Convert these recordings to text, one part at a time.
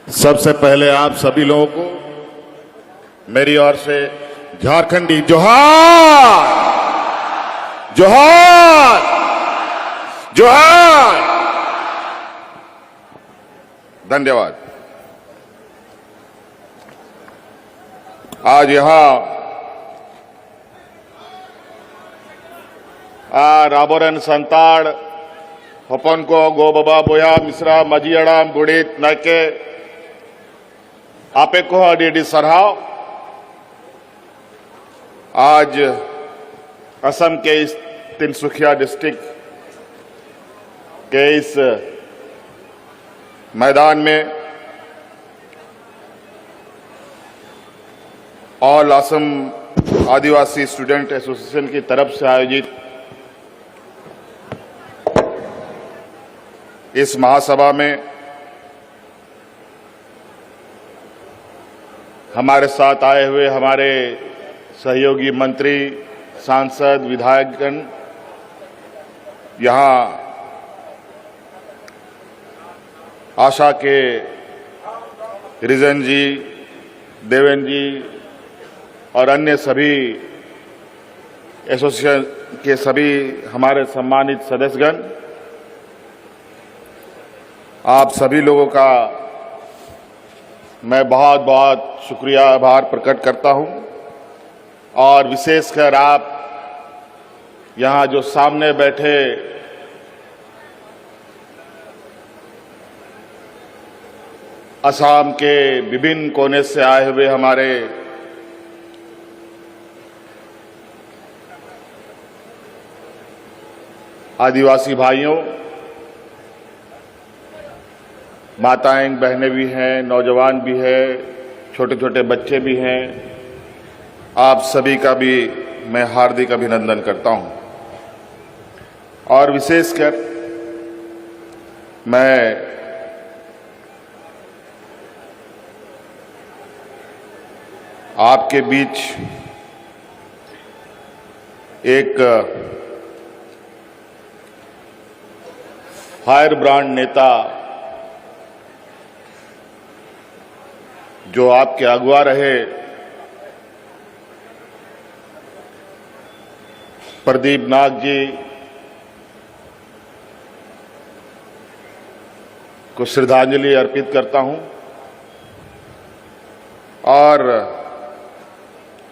सबसे पहले आप सभी लोगों को मेरी ओर से झारखंडी जोहार, जोहार, जोहार। धन्यवाद। आज यहां राबोरन संताड़ हपन को गो बाबा बोया मिश्रा मजियाड़ाम गुड़ित नाके आपे को अडी सरहाव। आज असम के इस तिनसुखिया डिस्ट्रिक्ट के इस मैदान में ऑल असम आदिवासी स्टूडेंट एसोसिएशन की तरफ से आयोजित इस महासभा में हमारे साथ आए हुए हमारे सहयोगी मंत्री, सांसद, विधायकगण, यहाँ आशा के रिजन जी, देवेन जी और अन्य सभी एसोसिएशन के सभी हमारे सम्मानित सदस्यगण, आप सभी लोगों का मैं बहुत बहुत शुक्रिया, आभार प्रकट करता हूं। और विशेषकर आप यहां जो सामने बैठे असम के विभिन्न कोने से आए हुए हमारे आदिवासी भाइयों, माताएं बहनें भी हैं, नौजवान भी हैं, छोटे छोटे बच्चे भी हैं, आप सभी का भी मैं हार्दिक अभिनंदन करता हूं। और विशेषकर मैं आपके बीच एक फायर ब्रांड नेता जो आपके अगुवा रहे, प्रदीप नाग जी को श्रद्धांजलि अर्पित करता हूं। और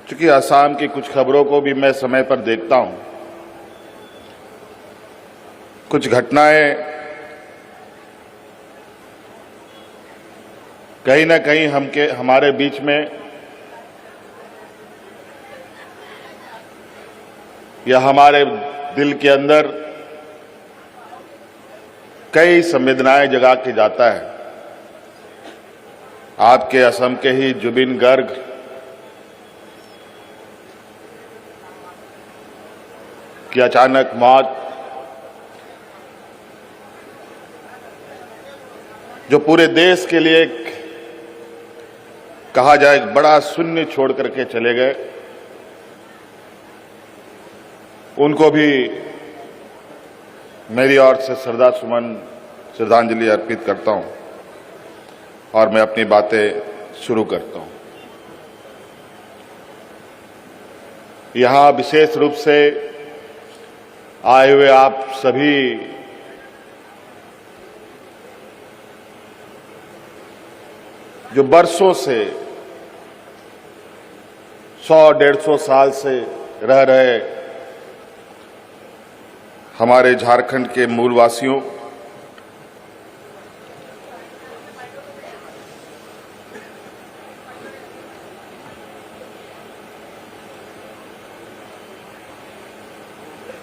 चूंकि असम की कुछ खबरों को भी मैं समय पर देखता हूं, कुछ घटनाएं कहीं ना कहीं हमारे बीच में या हमारे दिल के अंदर कई संवेदनाएं जगा के जाता है। आपके असम के ही जुबिन गर्ग की अचानक मौत, जो पूरे देश के लिए कहा जाए बड़ा शून्य छोड़ करके चले गए, उनको भी मेरी ओर से श्रद्धांजलि अर्पित करता हूं। और मैं अपनी बातें शुरू करता हूं। यहां विशेष रूप से आए हुए आप सभी जो बरसों से 100-150 साल से रह रहे हमारे झारखंड के मूलवासियों,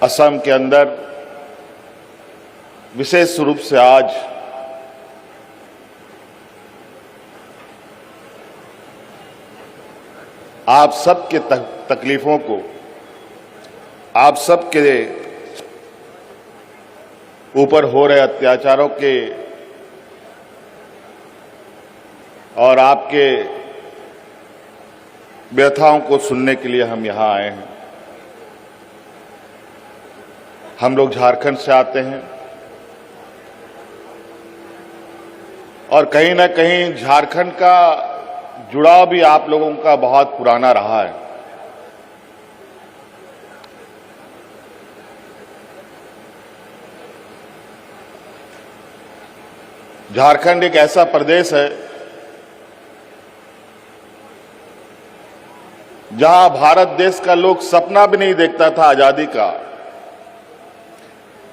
असम के अंदर विशेष रूप से आज आप सबके तकलीफों को, आप सबके ऊपर हो रहे अत्याचारों के और आपके व्यथाओं को सुनने के लिए हम यहां आए हैं। हम लोग झारखंड से आते हैं और कहीं ना कहीं झारखंड का जुड़ाव भी आप लोगों का बहुत पुराना रहा है। झारखंड एक ऐसा प्रदेश है जहां भारत देश का लोग सपना भी नहीं देखता था आजादी का।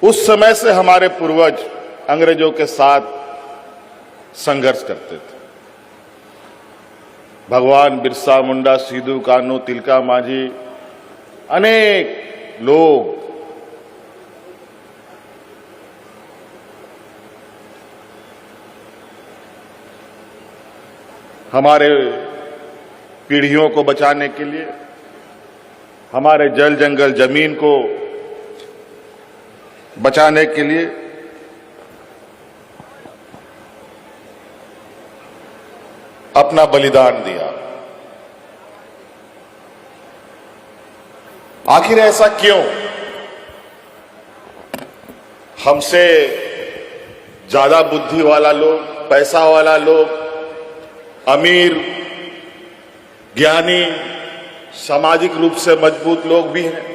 उस समय से हमारे पूर्वज अंग्रेजों के साथ संघर्ष करते थे। भगवान बिरसा मुंडा, सिद्धू कान्हू, तिलका मांझी, अनेक लोग हमारे पीढ़ियों को बचाने के लिए, हमारे जल जंगल जमीन को बचाने के लिए अपना बलिदान दिया। आखिर ऐसा क्यों? हमसे ज्यादा बुद्धि वाला लोग, पैसा वाला लोग, अमीर, ज्ञानी, सामाजिक रूप से मजबूत लोग भी हैं,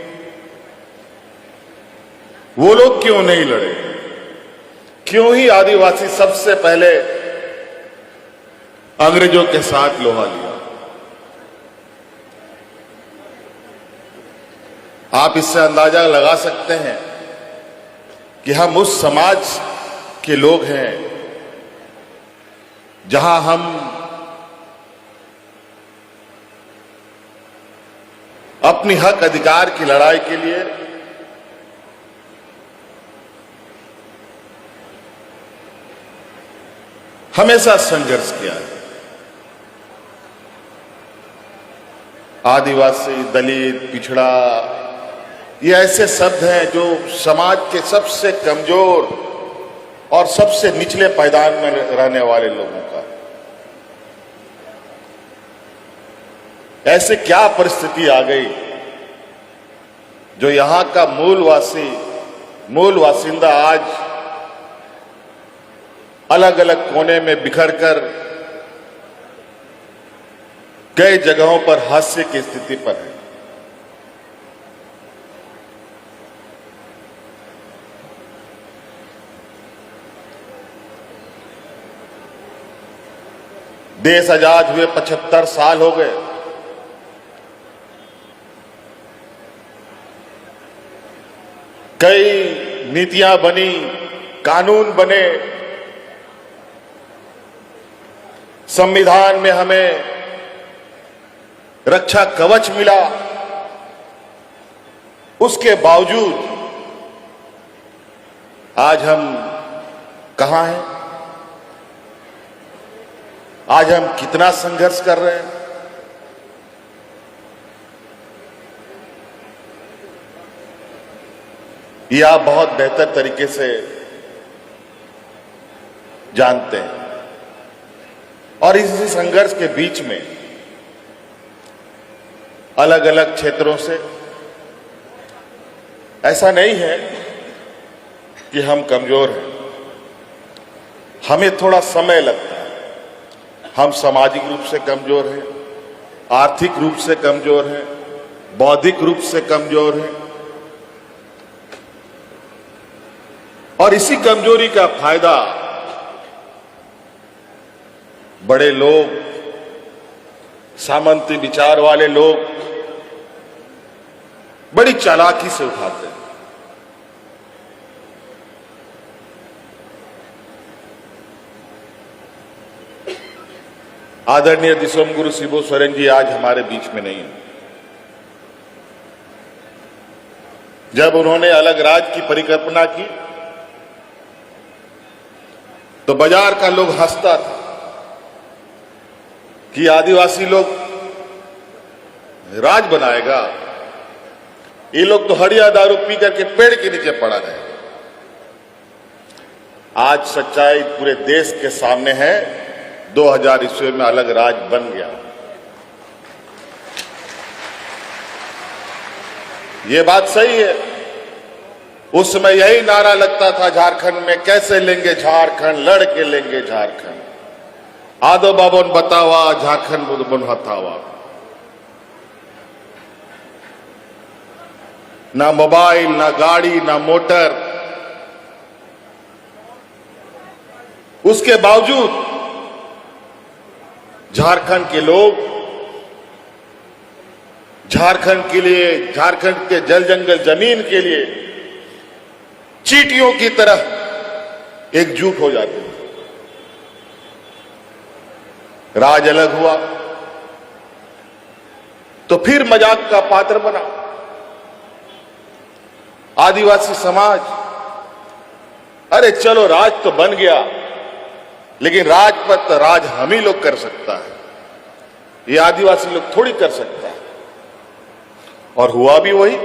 वो लोग क्यों नहीं लड़े? क्यों ही आदिवासी सबसे पहले अंग्रेजों के साथ लोहा लिया? आप इससे अंदाजा लगा सकते हैं कि हम उस समाज के लोग हैं जहां हम अपनी हक अधिकार की लड़ाई के लिए हमेशा संघर्ष किया है। आदिवासी, दलित, पिछड़ा, ये ऐसे शब्द हैं जो समाज के सबसे कमजोर और सबसे निचले पायदान में रहने वाले लोगों का। ऐसे क्या परिस्थिति आ गई जो यहां का मूल वासिंदा आज अलग अलग कोने में बिखरकर कई जगहों पर हास्य की स्थिति पर है। देश आजाद हुए 75 साल हो गए। कई नीतियां बनी, कानून बने, संविधान में हमें रक्षा कवच मिला। उसके बावजूद आज हम कहां हैं? आज हम कितना संघर्ष कर रहे हैं? ये आप बहुत बेहतर तरीके से जानते हैं। और इसी संघर्ष के बीच में अलग अलग क्षेत्रों से ऐसा नहीं है कि हम कमजोर हैं, हमें थोड़ा समय लगता है। हम सामाजिक रूप से कमजोर हैं, आर्थिक रूप से कमजोर हैं, बौद्धिक रूप से कमजोर हैं, और इसी कमजोरी का फायदा बड़े लोग, सामंती विचार वाले लोग बड़ी चालाकी से उठाते हैं। आदरणीय दिसोमगुरु शिबू सोरेन जी आज हमारे बीच में नहीं है। जब उन्होंने अलग राज्य की परिकल्पना की तो बाजार का लोग हंसता था कि आदिवासी लोग राज बनाएगा, ये लोग तो हड़िया दारू पी करके पेड़ के नीचे पड़ा रहे। आज सच्चाई पूरे देश के सामने है। 2000 ईस्वी में अलग राज बन गया। ये बात सही है। उस समय यही नारा लगता था झारखंड में, कैसे लेंगे झारखंड, लड़ के लेंगे झारखंड। आदो बाबन बतावा झारखंड बुन हथावा। ना मोबाइल, ना गाड़ी, ना मोटर, उसके बावजूद झारखंड के लोग झारखंड के लिए, झारखंड के जल जंगल जमीन के लिए चींटियों की तरह एकजुट हो जाते थे। राज अलग हुआ तो फिर मजाक का पात्र बना। आदिवासी समाज, अरे चलो राज तो बन गया, लेकिन राज पर तो राज हम ही लोग कर सकता है, ये आदिवासी लोग थोड़ी कर सकता है। और हुआ भी वही।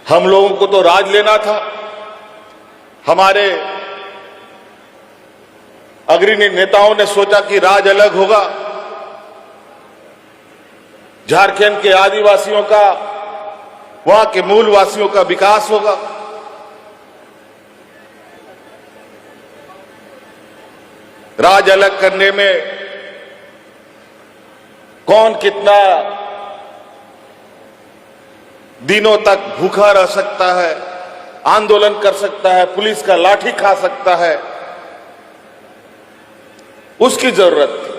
हम लोगों को तो राज लेना था। हमारे अग्रणी नेताओं ने सोचा कि राज अलग होगा, झारखंड के आदिवासियों का, वहां के मूलवासियों का विकास होगा। राज अलग करने में कौन कितना दिनों तक भूखा रह सकता है, आंदोलन कर सकता है, पुलिस का लाठी खा सकता है, उसकी जरूरत थी।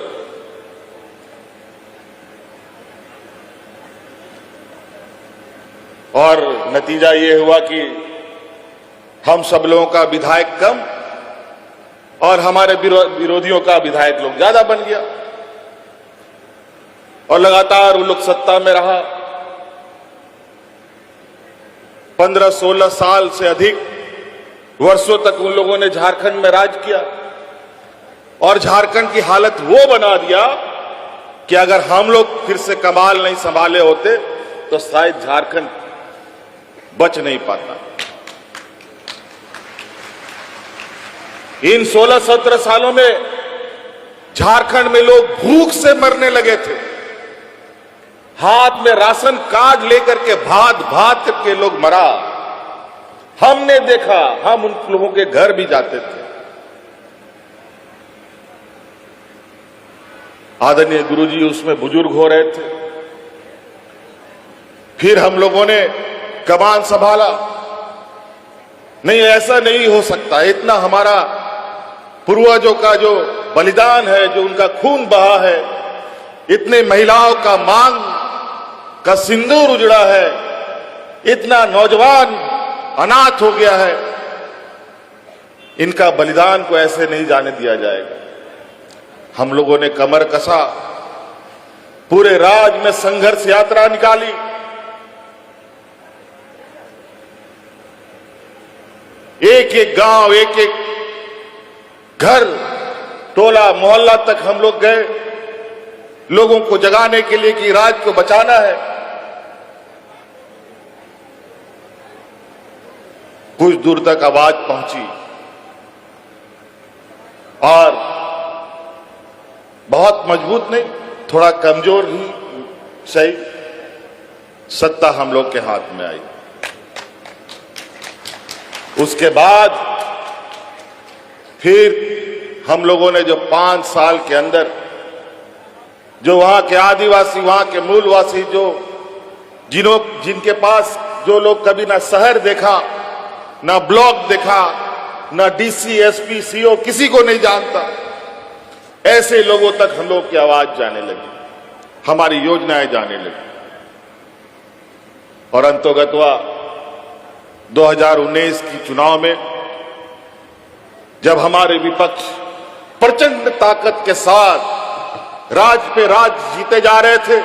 और नतीजा ये हुआ कि हम सब लोगों का विधायक कम और हमारे विरोधियों का विधायक लोग ज्यादा बन गया। और लगातार वो लोग सत्ता में रहा। 15-16 साल से अधिक वर्षों तक उन लोगों ने झारखंड में राज किया और झारखंड की हालत वो बना दिया कि अगर हम लोग फिर से कमाल नहीं संभाले होते तो शायद झारखंड बच नहीं पाता। इन 16-17 सालों में झारखंड में लोग भूख से मरने लगे थे। हाथ में राशन कार्ड लेकर के भात भात करके लोग मरा। हमने देखा, हम उन लोगों के घर भी जाते थे। आदरणीय गुरुजी उसमें बुजुर्ग हो रहे थे। फिर हम लोगों ने कमान संभाला। नहीं, ऐसा नहीं हो सकता। इतना हमारा पूर्वजों का जो बलिदान है, जो उनका खून बहा है, इतने महिलाओं का मांग का सिंदूर उजड़ा है, इतना नौजवान अनाथ हो गया है, इनका बलिदान को ऐसे नहीं जाने दिया जाएगा। हम लोगों ने कमर कसा, पूरे राज्य में संघर्ष यात्रा निकाली। एक एक गांव, एक एक घर, टोला मोहल्ला तक हम लोग गए, लोगों को जगाने के लिए कि राज्य को बचाना है। कुछ दूर तक आवाज पहुंची और बहुत मजबूत नहीं, थोड़ा कमजोर ही सही, सत्ता हम लोग के हाथ में आई। उसके बाद फिर हम लोगों ने जो 5 साल के अंदर जो वहां के आदिवासी, वहां के मूलवासी, जिनके पास जो लोग कभी ना शहर देखा, ना ब्लॉक देखा, ना डीसी, एसपी, सीओ, किसी को नहीं जानता, ऐसे लोगों तक हम लोग की आवाज जाने लगी, हमारी योजनाएं जाने लगी। और अंतोगत्वा 2019 की चुनाव में जब हमारे विपक्ष प्रचंड ताकत के साथ राज पे राज जीते जा रहे थे,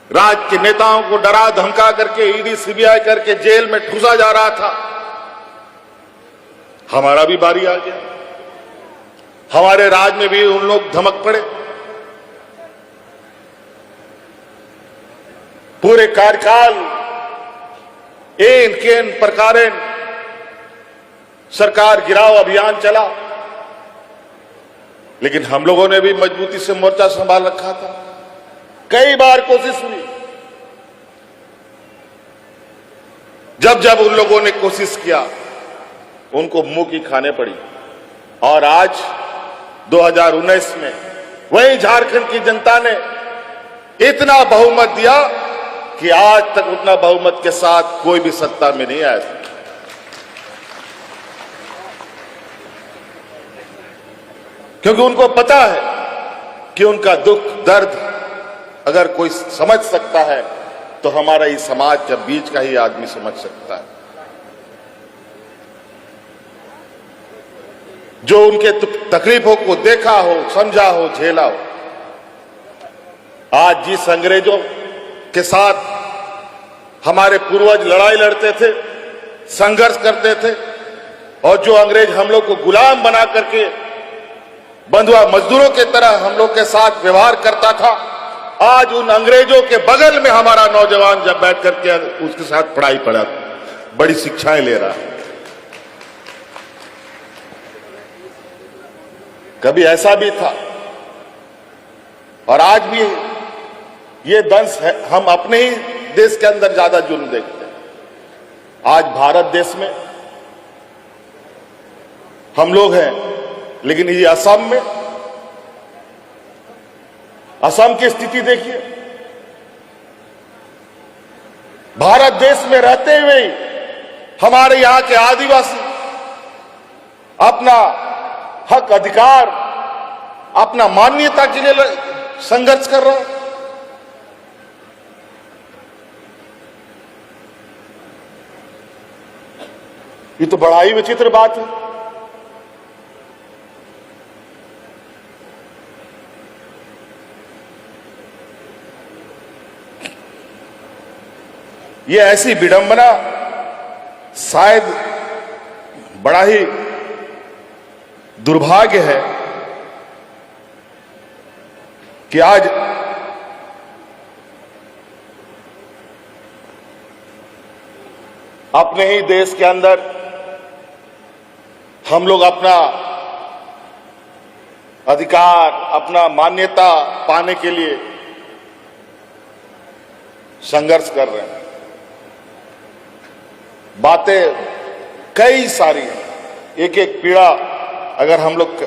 राज के नेताओं को डरा धमका करके ईडी सीबीआई करके जेल में ठूसा जा रहा था, हमारा भी बारी आ गया। हमारे राज में भी उन लोग धमक पड़े। पूरे कार्यकाल एन केन प्रकारेण सरकार गिराव अभियान चला, लेकिन हम लोगों ने भी मजबूती से मोर्चा संभाल रखा था। कई बार कोशिश हुई, जब जब उन लोगों ने कोशिश किया उनको मुंह की खाने पड़ी। और आज 2019 में वही झारखंड की जनता ने इतना बहुमत दिया कि आज तक उतना बहुमत के साथ कोई भी सत्ता में नहीं आया। क्योंकि उनको पता है कि उनका दुख दर्द अगर कोई समझ सकता है तो हमारा ये समाज जब बीच का ही आदमी समझ सकता है। जो उनके तकलीफों को देखा हो, समझा हो, झेला हो। आज जिस अंग्रेजों के साथ हमारे पूर्वज लड़ाई लड़ते थे, संघर्ष करते थे, और जो अंग्रेज हम लोग को गुलाम बना करके बंधुआ मजदूरों की तरह हम लोग के साथ व्यवहार करता था, आज उन अंग्रेजों के बगल में हमारा नौजवान जब बैठ करके उसके साथ पढ़ाई पढ़ा, बड़ी शिक्षाएं ले रहा है। कभी ऐसा भी था और आज भी ये दंश है, हम अपने ही देश के अंदर ज्यादा जुल्म देखते हैं। आज भारत देश में हम लोग हैं, लेकिन ये असम में, असम की स्थिति देखिए। भारत देश में रहते हुए हमारे यहां के आदिवासी अपना हक अधिकार, अपना मान्यता के लिए संघर्ष कर रहा है। ये तो बड़ा ही विचित्र बात है। ये ऐसी विडंबना शायद बड़ा ही दुर्भाग्य है कि आज अपने ही देश के अंदर हम लोग अपना अधिकार, अपना मान्यता पाने के लिए संघर्ष कर रहे हैं। बातें कई सारी हैं, एक एक पीड़ा अगर हम लोग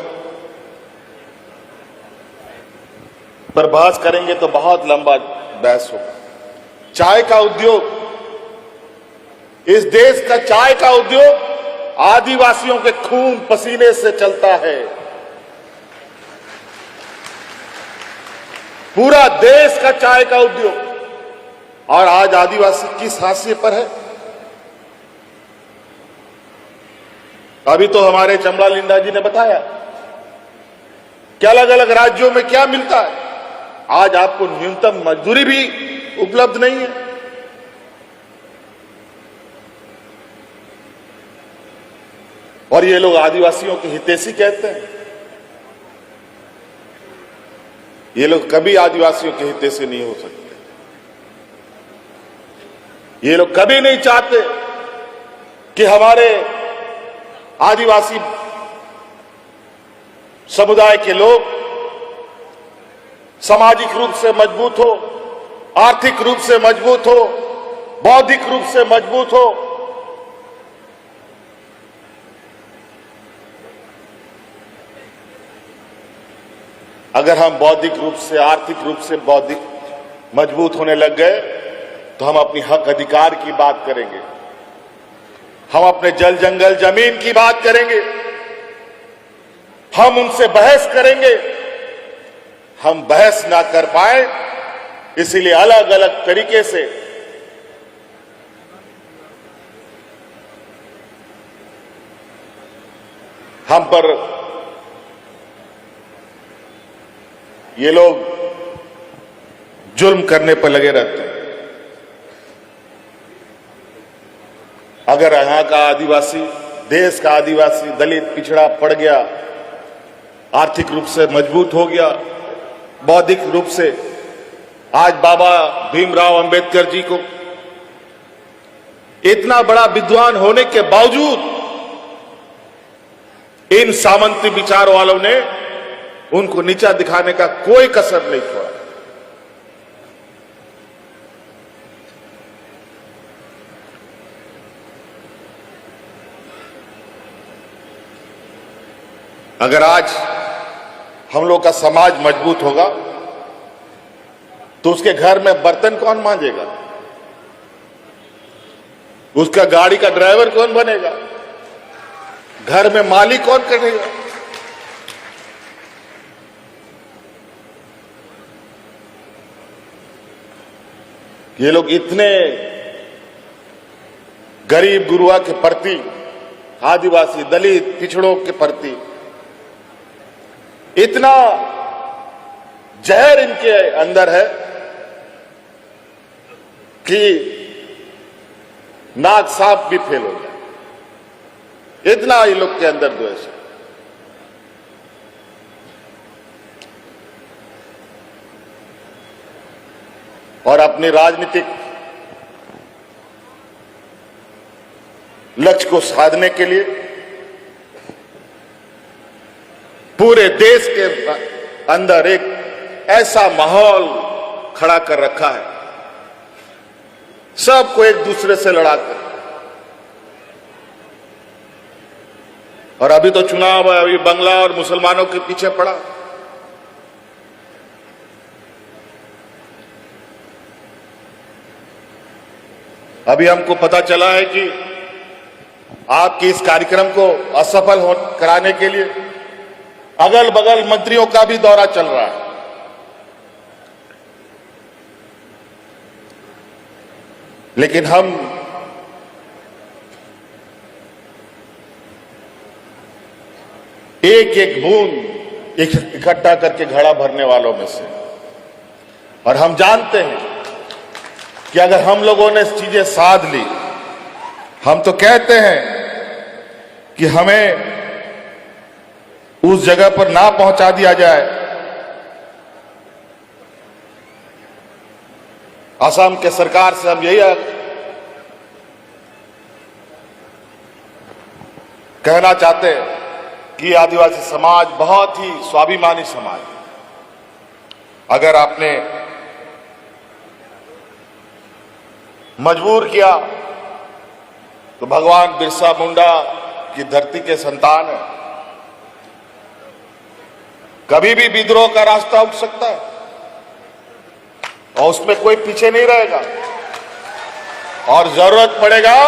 पर बहस करेंगे तो बहुत लंबा बहस होगा। चाय का उद्योग, इस देश का चाय का उद्योग आदिवासियों के खून पसीने से चलता है। पूरा देश का चाय का उद्योग, और आज आदिवासी किस हाशिए पर है? अभी तो हमारे चमड़ा लिंडा जी ने बताया कि अलग अलग राज्यों में क्या मिलता है। आज आपको न्यूनतम मजदूरी भी उपलब्ध नहीं है। और ये लोग आदिवासियों के हितैषी कहते हैं। ये लोग कभी आदिवासियों के हितैषी नहीं हो सकते। ये लोग कभी नहीं चाहते कि हमारे आदिवासी समुदाय के लोग सामाजिक रूप से मजबूत हो, आर्थिक रूप से मजबूत हो, बौद्धिक रूप से मजबूत हो। अगर हम बौद्धिक रूप से, आर्थिक रूप से बौद्धिक मजबूत होने लग गए तो हम अपनी हक अधिकार की बात करेंगे, हम अपने जल जंगल जमीन की बात करेंगे, हम उनसे बहस करेंगे। हम बहस ना कर पाए, इसीलिए अलग अलग तरीके से हम पर ये लोग जुल्म करने पर लगे रहते हैं। अगर यहां का आदिवासी, देश का आदिवासी, दलित, पिछड़ा पड़ गया, आर्थिक रूप से मजबूत हो गया, बौद्धिक रूप से, आज बाबा भीमराव अंबेडकर जी को इतना बड़ा विद्वान होने के बावजूद इन सामंती विचार वालों ने उनको नीचा दिखाने का कोई कसर नहीं छोड़ा। अगर आज हम लोग का समाज मजबूत होगा तो उसके घर में बर्तन कौन मांजेगा, उसका गाड़ी का ड्राइवर कौन बनेगा, घर में मालिक कौन करेगा। ये लोग इतने गरीब गुरुआ के प्रति, आदिवासी दलित पिछड़ों के प्रति इतना जहर इनके अंदर है कि नाग सांप भी फेल हो जाए, इतना ये लोग के अंदर द्वेष है। और अपनी राजनीतिक लक्ष्य को साधने के लिए पूरे देश के अंदर एक ऐसा माहौल खड़ा कर रखा है, सबको एक दूसरे से लड़ाकर। और अभी तो चुनाव है, अभी बंगला और मुसलमानों के पीछे पड़ा। अभी हमको पता चला है कि आपके इस कार्यक्रम को असफल कराने के लिए अगल बगल मंत्रियों का भी दौरा चल रहा है। लेकिन हम एक एक बूंद इकट्ठा करके घड़ा भरने वालों में से, और हम जानते हैं कि अगर हम लोगों ने चीजें साध ली, हम तो कहते हैं कि हमें उस जगह पर ना पहुंचा दिया जाए। असम के सरकार से हम यही कहना चाहते हैं कि आदिवासी समाज बहुत ही स्वाभिमानी समाज है। अगर आपने मजबूर किया तो भगवान बिरसा मुंडा की धरती के संतान है, कभी भी विद्रोह का रास्ता उठ सकता है और उसमें कोई पीछे नहीं रहेगा। और जरूरत पड़ेगा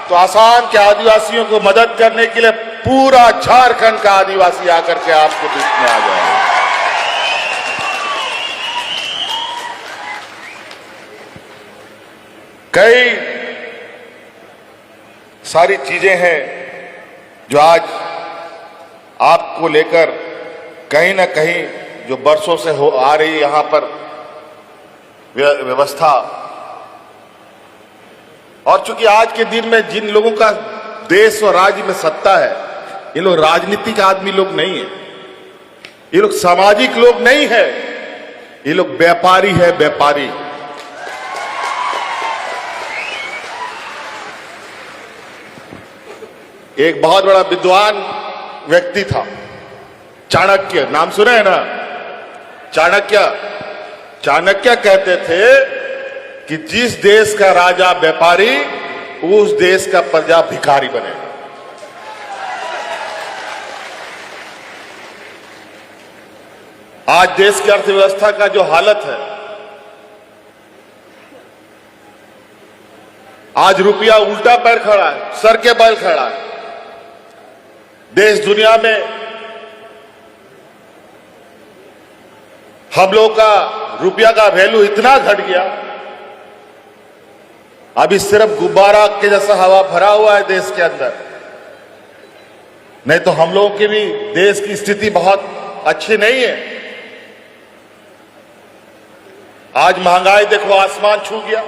तो आसाम के आदिवासियों को मदद करने के लिए पूरा झारखंड का आदिवासी आकर के आपके बीच में आ जाएगा। कई सारी चीजें हैं जो आज आपको लेकर कहीं ना कहीं जो बरसों से हो आ रही यहां पर व्यवस्था, और चूंकि आज के दिन में जिन लोगों का देश और राज्य में सत्ता है, ये लोग राजनीतिक आदमी लोग नहीं है, ये लोग सामाजिक लोग नहीं है, ये लोग व्यापारी है, व्यापारी। एक बहुत बड़ा विद्वान व्यक्ति था, चाणक्य, नाम सुने हैं ना? चाणक्य कहते थे कि जिस देश का राजा व्यापारी, उस देश का प्रजा भिखारी बने। आज देश की अर्थव्यवस्था का जो हालत है, आज रुपया उल्टा पैर खड़ा है, सर के बल खड़ा है। देश दुनिया में हम लोग का रुपया का वैल्यू इतना घट गया, अभी सिर्फ गुब्बारा के जैसा हवा भरा हुआ है देश के अंदर। नहीं तो हम लोगों की भी देश की स्थिति बहुत अच्छी नहीं है। आज महंगाई देखो आसमान छू गया,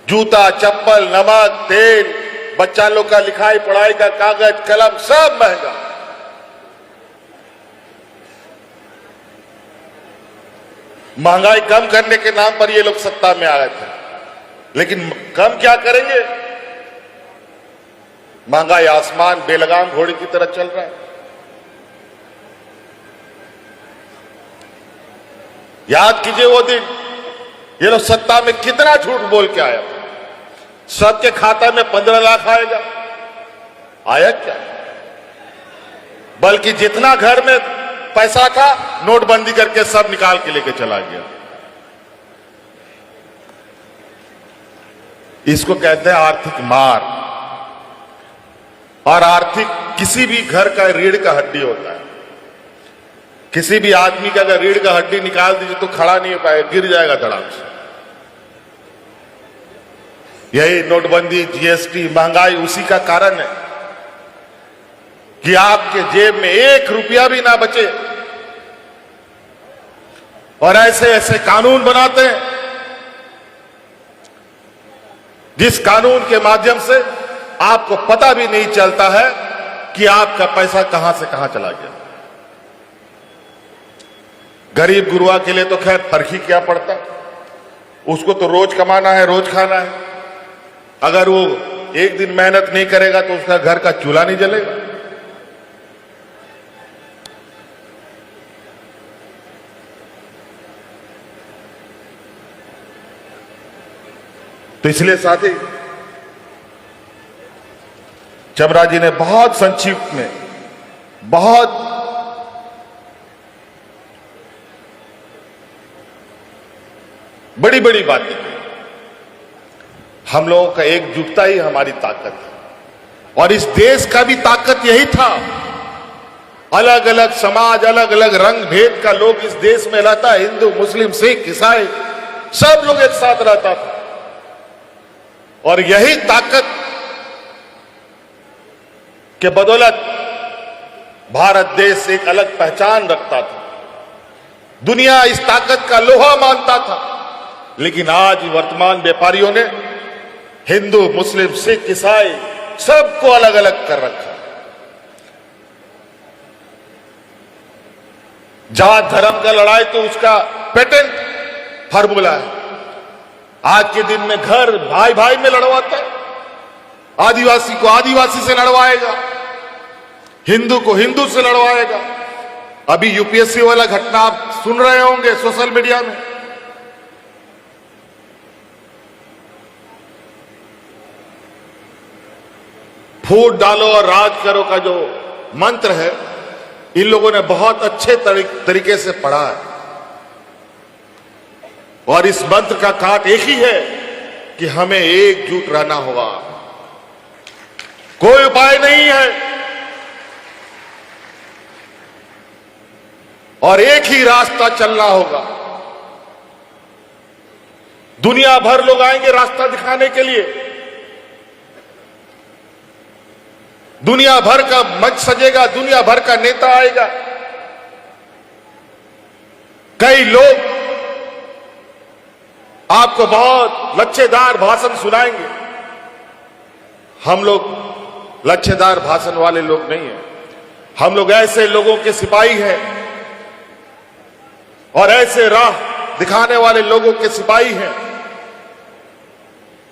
जूता चप्पल नमक तेल, बच्चा लोग का लिखाई पढ़ाई का कागज कलम सब महंगा। महंगाई कम करने के नाम पर ये लोग सत्ता में आए थे, लेकिन कम क्या करेंगे? महंगाई आसमान बेलगाम घोड़े की तरह चल रहा है। याद कीजिए वो दिन, ये लोग सत्ता में कितना झूठ बोल के आया। सबके खाता में 15 लाख आएगा, आया क्या? बल्कि जितना घर में पैसा था नोटबंदी करके सब निकाल के लेके चला गया। इसको कहते हैं आर्थिक मार। और आर्थिक किसी भी घर का रीढ़ का हड्डी होता है। किसी भी आदमी का अगर रीढ़ का हड्डी निकाल दीजिए तो खड़ा नहीं हो पाएगा, गिर जाएगा धड़ाम से। यही नोटबंदी, जीएसटी, महंगाई उसी का कारण है कि आपके जेब में 1 रुपया भी ना बचे। और ऐसे ऐसे कानून बनाते हैं जिस कानून के माध्यम से आपको पता भी नहीं चलता है कि आपका पैसा कहां से कहां चला गया। गरीब गुरुआ के लिए तो खैर फर्क ही क्या पड़ता, उसको तो रोज कमाना है, रोज खाना है। अगर वो एक दिन मेहनत नहीं करेगा तो उसका घर का चूल्हा नहीं जलेगा। तो इसलिए साथी चबरा जी ने बहुत संक्षिप्त में बहुत बड़ी बड़ी बातें की। हम लोगों का एकजुटता ही हमारी ताकत है और इस देश का भी ताकत यही था। अलग अलग समाज, अलग अलग रंग भेद का लोग इस देश में रहता है, हिंदू, मुस्लिम, सिख, ईसाई, सब लोग एक साथ रहता था। और यही ताकत के बदौलत भारत देश एक अलग पहचान रखता था। दुनिया इस ताकत का लोहा मानता था। लेकिन आज वर्तमान व्यापारियों ने हिंदू, मुस्लिम, सिख, ईसाई सबको अलग अलग कर रखा। जात धर्म का लड़ाई तो उसका पेटेंट फार्मूला है। आज के दिन में घर भाई भाई में लड़वाता है, आदिवासी को आदिवासी से लड़वाएगा, हिंदू को हिंदू से लड़वाएगा। अभी यूपीएससी वाला घटना आप सुन रहे होंगे सोशल मीडिया में। फूट डालो और राज करो का जो मंत्र है, इन लोगों ने बहुत अच्छे तरीके से पढ़ा है। और इस मंत्र का काट एक ही है कि हमें एकजुट रहना होगा। कोई उपाय नहीं है और एक ही रास्ता चलना होगा। दुनिया भर लोग आएंगे रास्ता दिखाने के लिए, दुनिया भर का मंच सजेगा, दुनिया भर का नेता आएगा। कई लोग आपको बहुत लच्छेदार भाषण सुनाएंगे। हम लोग लच्छेदार भाषण वाले लोग नहीं हैं। हम लोग ऐसे लोगों के सिपाही हैं और ऐसे राह दिखाने वाले लोगों के सिपाही हैं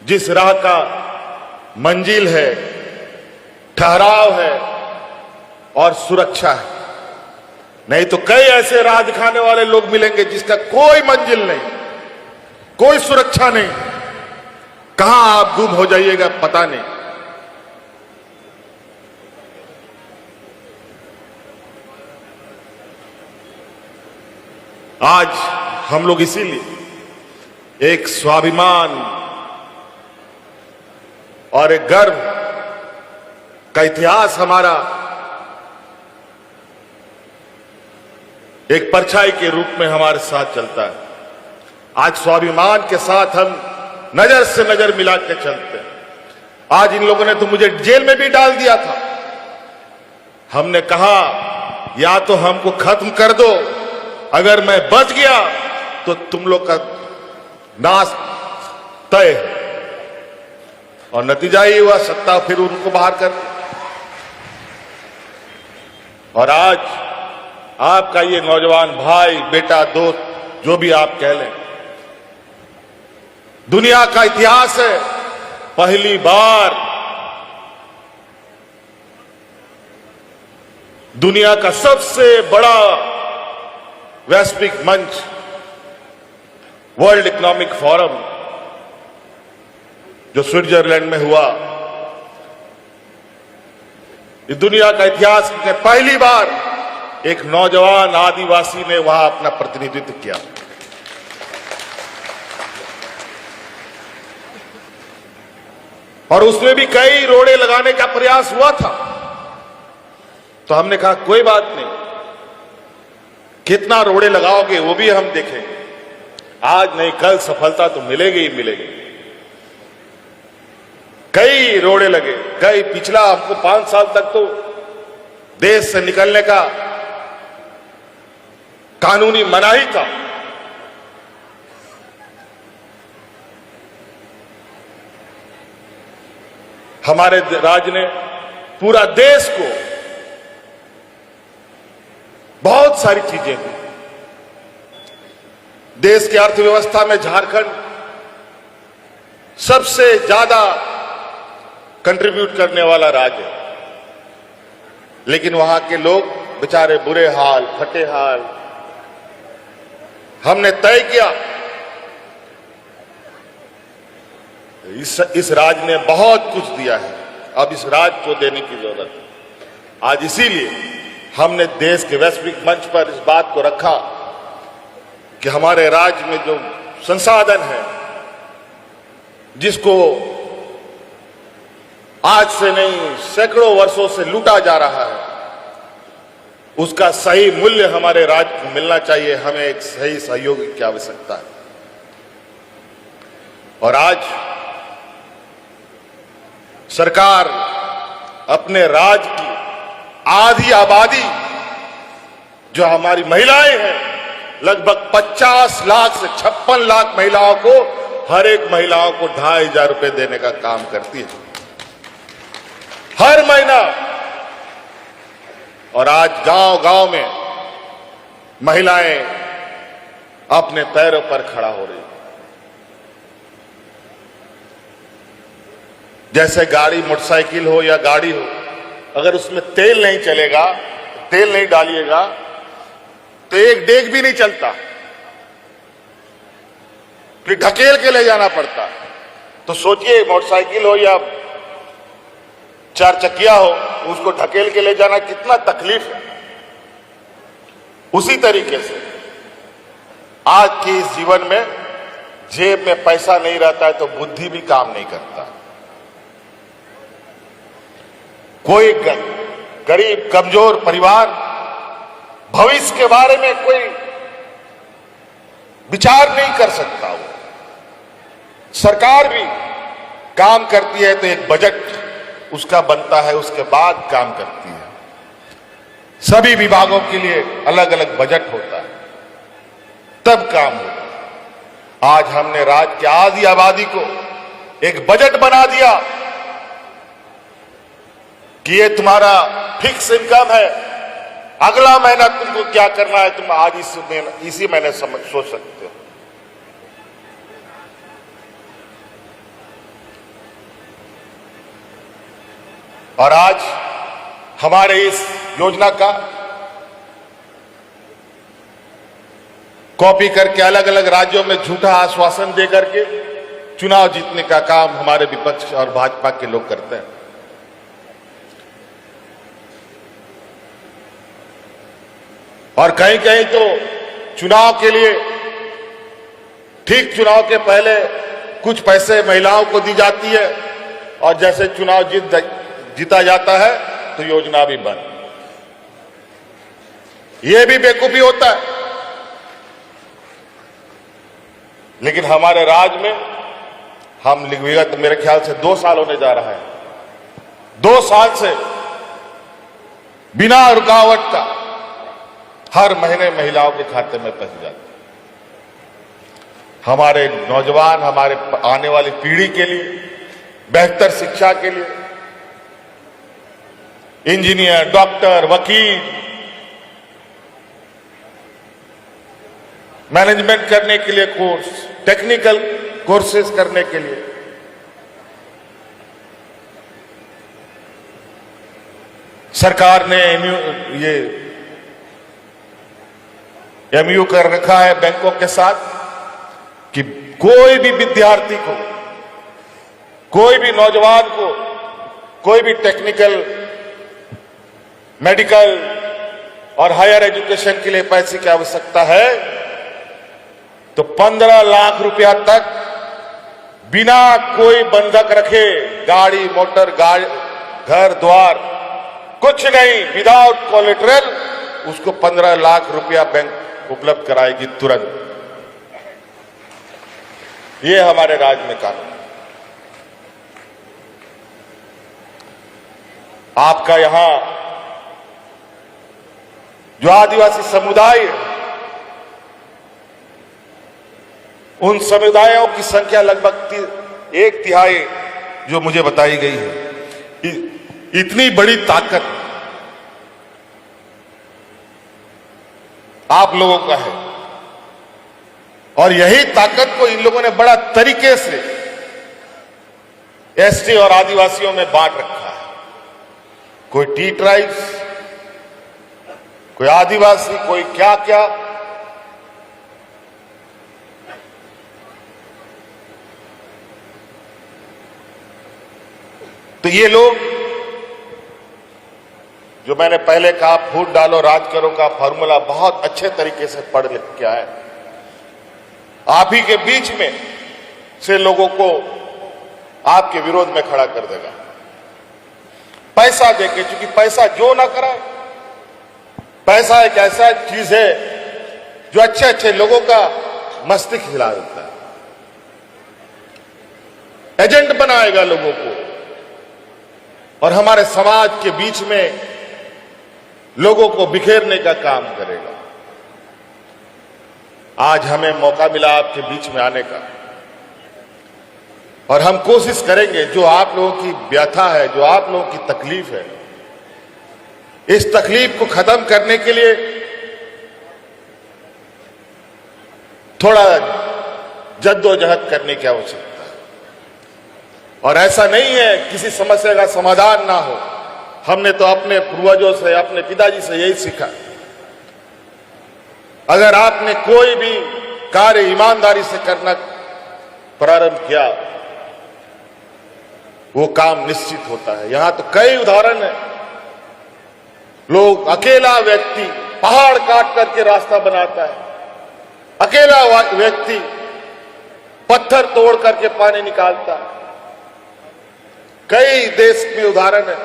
जिस राह का मंजिल है, ठहराव है और सुरक्षा है। नहीं तो कई ऐसे राह दिखाने वाले लोग मिलेंगे जिसका कोई मंजिल नहीं, कोई सुरक्षा नहीं, कहां आप गुम हो जाइएगा पता नहीं। आज हम लोग इसीलिए एक स्वाभिमान और एक गर्व का इतिहास हमारा एक परछाई के रूप में हमारे साथ चलता है। आज स्वाभिमान के साथ हम नजर से नजर मिला के चलते हैं। आज इन लोगों ने तो मुझे जेल में भी डाल दिया था। हमने कहा या तो हमको खत्म कर दो, अगर मैं बच गया तो तुम लोग का नाश तय है। और नतीजा ही हुआ, सत्ता फिर उनको बाहर कर दिया। और आज आपका ये नौजवान भाई, बेटा, दोस्त, जो भी आप कह लें, दुनिया का इतिहास है, पहली बार दुनिया का सबसे बड़ा वैश्विक मंच वर्ल्ड इकोनॉमिक फोरम जो स्विट्जरलैंड में हुआ, इस दुनिया का इतिहास में पहली बार एक नौजवान आदिवासी ने वहां अपना प्रतिनिधित्व किया। और उसमें भी कई रोड़े लगाने का प्रयास हुआ था। तो हमने कहा कोई बात नहीं, कितना रोड़े लगाओगे वो भी हम देखेंगे, आज नहीं कल सफलता तो मिलेगी ही मिलेगी। कई रोड़े लगे, कई पिछला हमको 5 साल तक तो देश से निकलने का कानूनी मनाही था। हमारे राज्य ने पूरा देश को बहुत सारी चीजें दी। देश की अर्थव्यवस्था में झारखंड सबसे ज्यादा कंट्रीब्यूट करने वाला राज्य है, लेकिन वहां के लोग बेचारे बुरे हाल, फटे हाल। हमने तय किया इस राज्य ने बहुत कुछ दिया है, अब इस राज्य को देने की जरूरत है। आज इसीलिए हमने देश के वैश्विक मंच पर इस बात को रखा कि हमारे राज्य में जो संसाधन है, जिसको आज से नहीं सैकड़ों वर्षों से लूटा जा रहा है, उसका सही मूल्य हमारे राज्य को मिलना चाहिए। हमें एक सही सहयोग की आवश्यकता है। और आज सरकार अपने राज्य की आधी आबादी जो हमारी महिलाएं हैं, लगभग 50 लाख से 56 लाख महिलाओं को, हर एक महिलाओं को 2500 रुपए देने का काम करती है हर महीना। और आज गांव-गांव में महिलाएं अपने पैरों पर खड़ा हो रही। जैसे गाड़ी, मोटरसाइकिल हो या गाड़ी हो, अगर उसमें तेल नहीं चलेगा, तेल नहीं डालिएगा तो एक डेग भी नहीं चलता, फिर ढकेल के ले जाना पड़ता। तो सोचिए मोटरसाइकिल हो या 4 चक्किया हो, उसको ढकेल के ले जाना कितना तकलीफ है। उसी तरीके से आज के इस जीवन में जेब में पैसा नहीं रहता है तो बुद्धि भी काम नहीं करता। कोई गरीब कमजोर परिवार भविष्य के बारे में कोई विचार नहीं कर सकता। वो सरकार भी काम करती है तो एक बजट उसका बनता है, उसके बाद काम करती है। सभी विभागों के लिए अलग अलग बजट होता है, तब काम होता है। आज हमने राज्य की आधी आबादी को एक बजट बना दिया कि ये तुम्हारा फिक्स इनकम है, अगला महीना तुमको क्या करना है तुम आज इसी महीने सोच सकते हो। और आज हमारे इस योजना का कॉपी करके अलग अलग राज्यों में झूठा आश्वासन दे करके चुनाव जीतने का काम हमारे विपक्ष और भाजपा के लोग करते हैं। और कहीं कहीं तो चुनाव के लिए, ठीक चुनाव के पहले कुछ पैसे महिलाओं को दी जाती है और जैसे चुनाव जीता जाता है तो योजना भी बंद। ये भी बेवकूफी होता है। लेकिन हमारे राज्य में हम विगत मेरे ख्याल से 2 साल होने जा रहा है, 2 साल से बिना रुकावट का हर महीने महिलाओं के खाते में पैसे जाते। हमारे नौजवान, हमारे आने वाली पीढ़ी के लिए बेहतर शिक्षा के लिए इंजीनियर, डॉक्टर, वकील, मैनेजमेंट करने के लिए कोर्स, टेक्निकल कोर्सेज करने के लिए सरकार ने एमयू कर रखा है बैंकों के साथ कि कोई भी विद्यार्थी को, कोई भी नौजवान को, कोई भी टेक्निकल मेडिकल और हायर एजुकेशन के लिए पैसे की आवश्यकता है तो 15 लाख रुपया तक बिना कोई बंधक रखे गाड़ी मोटर घर द्वार कुछ नहीं, विदाउट कोलेटरल उसको 15 लाख रुपया बैंक उपलब्ध कराएगी तुरंत। ये हमारे राज्य में कानून। आपका यहां जो आदिवासी समुदाय है, उन समुदायों की संख्या लगभग 1/3 जो मुझे बताई गई है। इतनी बड़ी ताकत आप लोगों का है और यही ताकत को इन लोगों ने बड़ा तरीके से एसटी और आदिवासियों में बांट रखा है। कोई टी ट्राइब्स, कोई आदिवासी, कोई क्या क्या। तो ये लोग जो मैंने पहले कहा फूट डालो राज करो का फॉर्मूला बहुत अच्छे तरीके से पढ़ लिख के आए। आप ही के बीच में से लोगों को आपके विरोध में खड़ा कर देगा पैसा देके, क्योंकि पैसा जो ना कराए। पैसा एक ऐसा चीज है जो अच्छे अच्छे लोगों का मस्तिष्क हिला देता है, एजेंट बनाएगा लोगों को और हमारे समाज के बीच में लोगों को बिखेरने का काम करेगा। आज हमें मौका मिला आपके बीच में आने का और हम कोशिश करेंगे जो आप लोगों की व्यथा है, जो आप लोगों की तकलीफ है, इस तकलीफ को खत्म करने के लिए थोड़ा जद्दोजहद करने की आवश्यकता है। और ऐसा नहीं है किसी समस्या का समाधान ना हो। हमने तो अपने पूर्वजों से, अपने पिताजी से यही सीखा, अगर आपने कोई भी कार्य ईमानदारी से करना प्रारंभ किया वो काम निश्चित होता है। यहां तो कई उदाहरण है, लोग अकेला व्यक्ति पहाड़ काट करके रास्ता बनाता है, अकेला व्यक्ति पत्थर तोड़ करके पानी निकालता है। कई देश में उदाहरण है।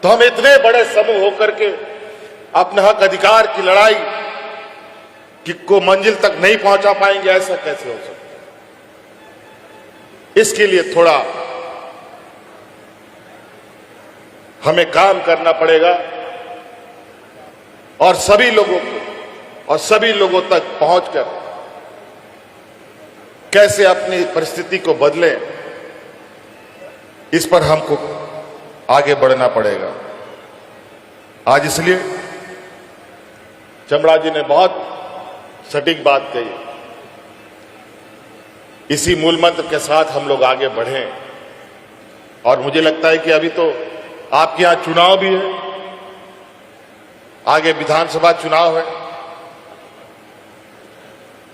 तो हम इतने बड़े समूह होकर के अपने हक अधिकार की लड़ाई को मंजिल तक नहीं पहुंचा पाएंगे, ऐसा कैसे हो सकता है? इसके लिए थोड़ा हमें काम करना पड़ेगा और सभी लोगों को और सभी लोगों तक पहुंचकर कैसे अपनी परिस्थिति को बदलें, इस पर हमको आगे बढ़ना पड़ेगा। आज इसलिए चमड़ा जी ने बहुत सटीक बात कही। इसी मूल मंत्र के साथ हम लोग आगे बढ़ें और मुझे लगता है कि अभी तो आपके यहां चुनाव भी है, आगे विधानसभा चुनाव है।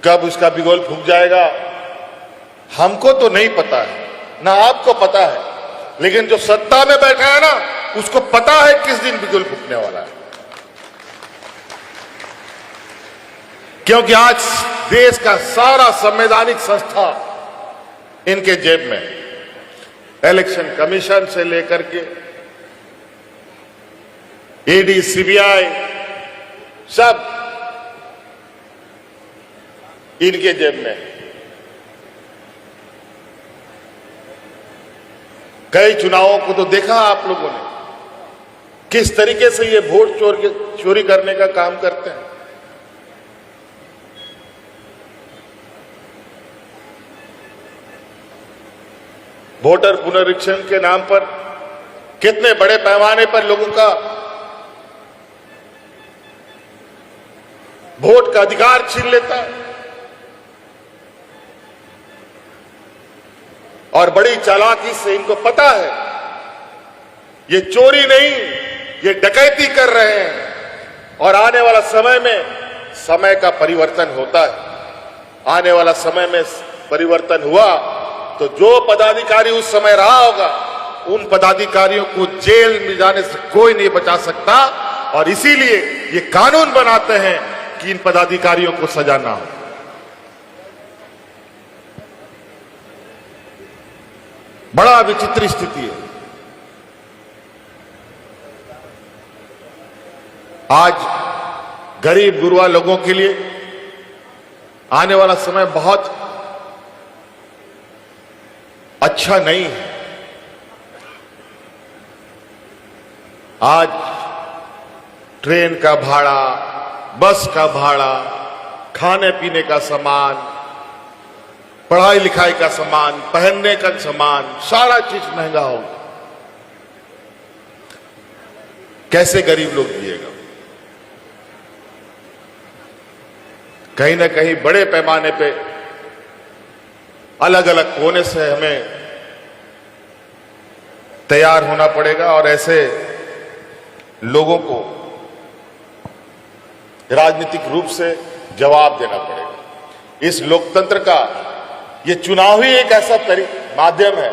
कब उसका बिगुल फूंक जाएगा हमको तो नहीं पता है, ना आपको पता है, लेकिन जो सत्ता में बैठा है ना उसको पता है किस दिन बिगुल फूंकने वाला है। क्योंकि आज देश का सारा संवैधानिक संस्था इनके जेब में, इलेक्शन कमीशन से लेकर के ईडी, सीबीआई सब इनके जेब में। कई चुनावों को तो देखा आप लोगों ने किस तरीके से ये वोट चोरी करने का काम करते हैं। वोटर पुनरीक्षण के नाम पर कितने बड़े पैमाने पर लोगों का वोट का अधिकार छीन लेता है और बड़ी चालाकी से इनको पता है ये चोरी नहीं, ये डकैती कर रहे हैं। और आने वाला समय में समय का परिवर्तन होता है। आने वाला समय में परिवर्तन हुआ तो जो पदाधिकारी उस समय रहा होगा उन पदाधिकारियों को जेल में जाने से कोई नहीं बचा सकता। और इसीलिए ये कानून बनाते हैं कि इन पदाधिकारियों को सजा ना हो। बड़ा विचित्र स्थिति है। आज गरीब गुरबा लोगों के लिए आने वाला समय बहुत अच्छा नहीं है। आज ट्रेन का भाड़ा, बस का भाड़ा, खाने पीने का सामान, पढ़ाई लिखाई का सामान, पहनने का सामान, सारा चीज महंगा होगा। कैसे गरीब लोग जिएगा? कहीं ना कहीं बड़े पैमाने पे अलग अलग कोने से हमें तैयार होना पड़ेगा और ऐसे लोगों को राजनीतिक रूप से जवाब देना पड़ेगा। इस लोकतंत्र का ये चुनाव ही एक ऐसा माध्यम है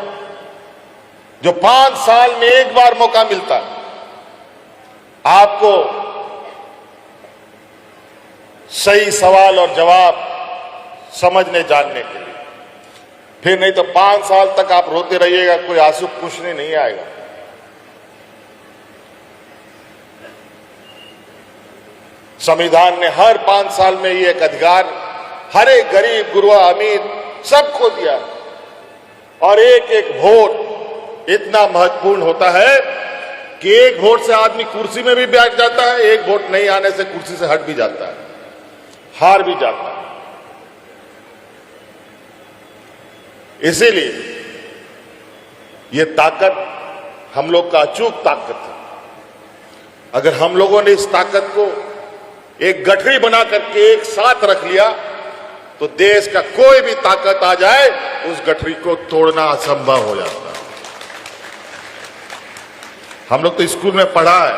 जो 5 साल में एक बार मौका मिलता है आपको सही सवाल और जवाब समझने जानने के लिए। फिर नहीं तो 5 साल तक आप रोते रहिएगा, कोई आंसू पूछने नहीं आएगा। संविधान ने हर 5 साल में ये एक अधिकार हर एक गरीब गुरबा अमीर सबको दिया और एक एक वोट इतना महत्वपूर्ण होता है कि एक वोट से आदमी कुर्सी में भी बैठ जाता है, एक वोट नहीं आने से कुर्सी से हट भी जाता है, हार भी जाता है। इसीलिए ये ताकत हम लोग का अचूक ताकत है। अगर हम लोगों ने इस ताकत को एक गठरी बना करके एक साथ रख लिया तो देश का कोई भी ताकत आ जाए उस गठरी को तोड़ना असंभव हो जाता है। हम लोग तो स्कूल में पढ़ा है,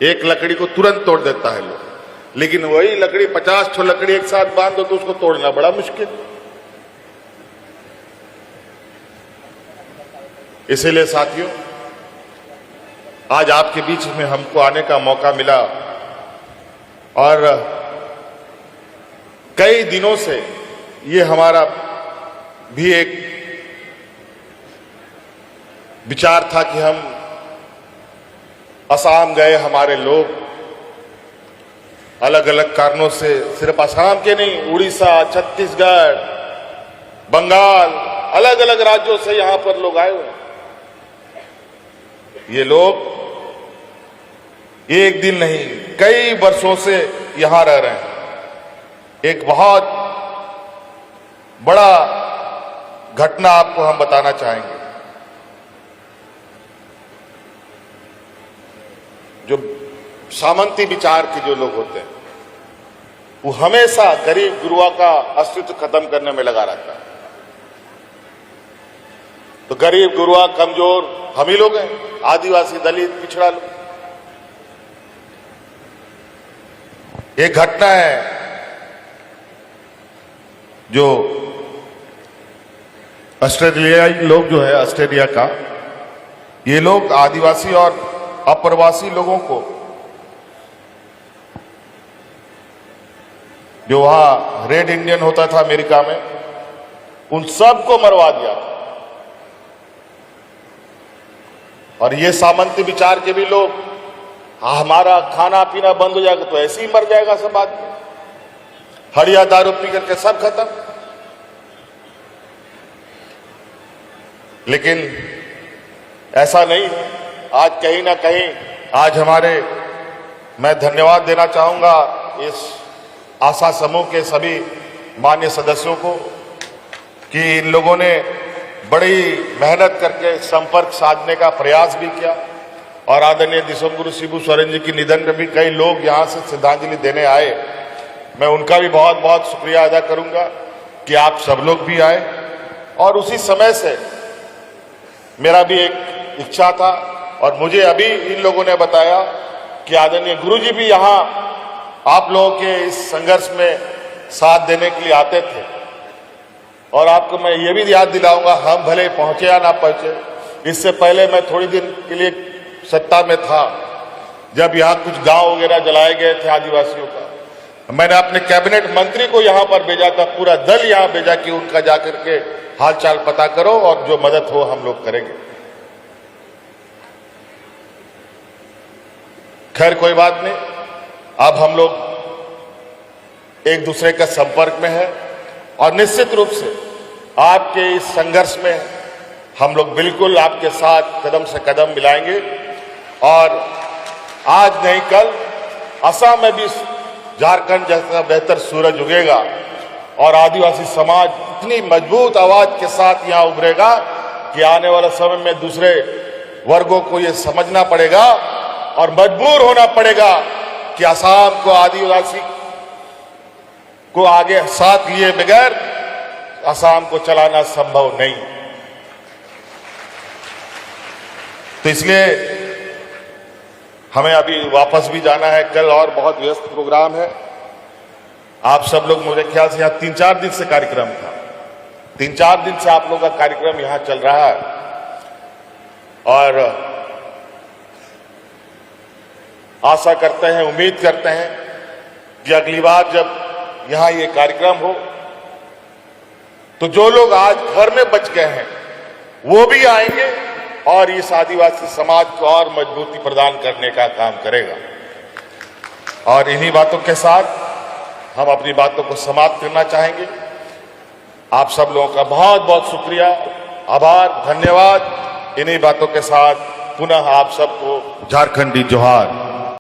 एक लकड़ी को तुरंत तोड़ देता है लोग, लेकिन वही लकड़ी 50 ठो लकड़ी एक साथ बांध दो तो उसको तोड़ना बड़ा मुश्किल। इसीलिए साथियों, आज आपके बीच में हमको आने का मौका मिला और कई दिनों से ये हमारा भी एक विचार था कि हम असम गए, हमारे लोग अलग अलग कारणों से, सिर्फ असम के नहीं, उड़ीसा, छत्तीसगढ़, बंगाल, अलग अलग राज्यों से यहां पर लोग आए हुए। ये लोग एक दिन नहीं कई वर्षों से यहां रह रहे हैं। एक बहुत बड़ा घटना आपको हम बताना चाहेंगे। जो सामंती विचार के जो लोग होते हैं वो हमेशा गरीब गुरबा का अस्तित्व खत्म करने में लगा रहता है। तो गरीब गुरबा कमजोर हम ही लोग हैं, आदिवासी, दलित, पिछड़ा लोग। एक घटना है जो ऑस्ट्रेलियाई लोग जो है, ऑस्ट्रेलिया का, ये लोग आदिवासी और अप्रवासी लोगों को जो वहां रेड इंडियन होता था अमेरिका में, उन सबको मरवा दिया था। और ये सामंती विचार के भी लोग, हमारा खाना पीना बंद हो जाएगा तो ऐसे ही मर जाएगा सब आदमी, हड़िया दारू पी करके सब खत्म। लेकिन ऐसा नहीं। आज कहीं ना कहीं आज मैं धन्यवाद देना चाहूंगा इस आशा समूह के सभी मान्य सदस्यों को कि इन लोगों ने बड़ी मेहनत करके संपर्क साधने का प्रयास भी किया। और आदरणीय दिसोमगुरु शिबू सोरेन जी के निधन में भी कई लोग यहां से श्रद्धांजलि देने आए। मैं उनका भी बहुत बहुत शुक्रिया अदा करूंगा कि आप सब लोग भी आए। और उसी समय से मेरा भी एक इच्छा था और मुझे अभी इन लोगों ने बताया कि आदरणीय गुरु जी भी यहां आप लोगों के इस संघर्ष में साथ देने के लिए आते थे। और आपको मैं ये भी याद दिलाऊंगा, हम भले पहुंचे या ना पहुंचे, इससे पहले मैं थोड़ी दिन के लिए सत्ता में था जब यहाँ कुछ गांव वगैरह जलाए गए थे आदिवासियों का, मैंने अपने कैबिनेट मंत्री को यहां पर भेजा था, पूरा दल यहां भेजा कि उनका जाकर के हालचाल पता करो और जो मदद हो हम लोग करेंगे। खैर कोई बात नहीं, अब हम लोग एक दूसरे के संपर्क में है और निश्चित रूप से आपके इस संघर्ष में हम लोग बिल्कुल आपके साथ कदम से कदम मिलाएंगे और आज नहीं कल असम में भी झारखंड जैसा बेहतर सूरज उगेगा और आदिवासी समाज इतनी मजबूत आवाज के साथ यहां उभरेगा कि आने वाले समय में दूसरे वर्गों को यह समझना पड़ेगा और मजबूर होना पड़ेगा कि असम को आदिवासी को आगे साथ लिए बगैर असम को चलाना संभव नहीं। तो इसलिए हमें अभी वापस भी जाना है, कल और बहुत व्यस्त प्रोग्राम है। आप सब लोग, मुझे ख्याल से यहाँ 3-4 दिन से कार्यक्रम था, 3-4 दिन से आप लोग का कार्यक्रम यहां चल रहा है और आशा करते हैं, उम्मीद करते हैं कि अगली बार जब यहां ये कार्यक्रम हो तो जो लोग आज घर में बच गए हैं वो भी आएंगे और इस आदिवासी समाज को और मजबूती प्रदान करने का काम करेगा। और इन्हीं बातों के साथ हम अपनी बातों को समाप्त करना चाहेंगे। आप सब लोगों का बहुत बहुत शुक्रिया, आभार, धन्यवाद। इन्हीं बातों के साथ पुनः आप सबको झारखंडी जोहार।